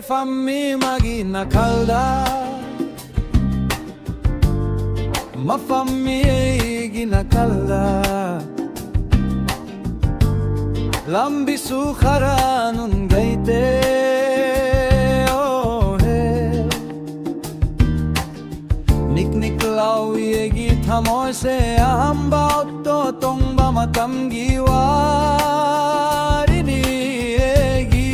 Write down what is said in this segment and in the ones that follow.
fammi magina calda, ma fammi ginakala. Lambi sukhara nun gaite, oh he. Niknik lawi egi thamoy se ahamba utto tongba matam giwarini egi.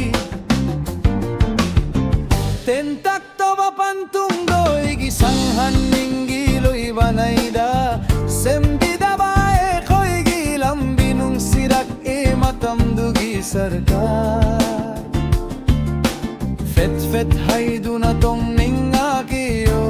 Tentak toba pantundo egi sanghan ningilo ibanaida sembida bae koigi lambi nung sirak e matam dugi sarkar. Fet fet haidu na tong ninga kiyo.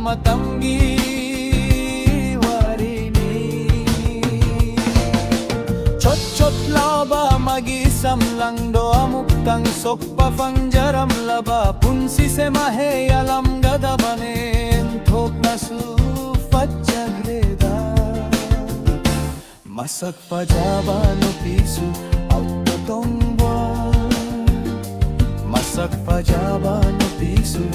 Matanggi warini chot laba magisam lang do amuktang sokpa fangjaram laba punsi se mahe alam gada banen thok nasu fajagreda masak pajaba no pisu auto tongwa masak pajaba no pisu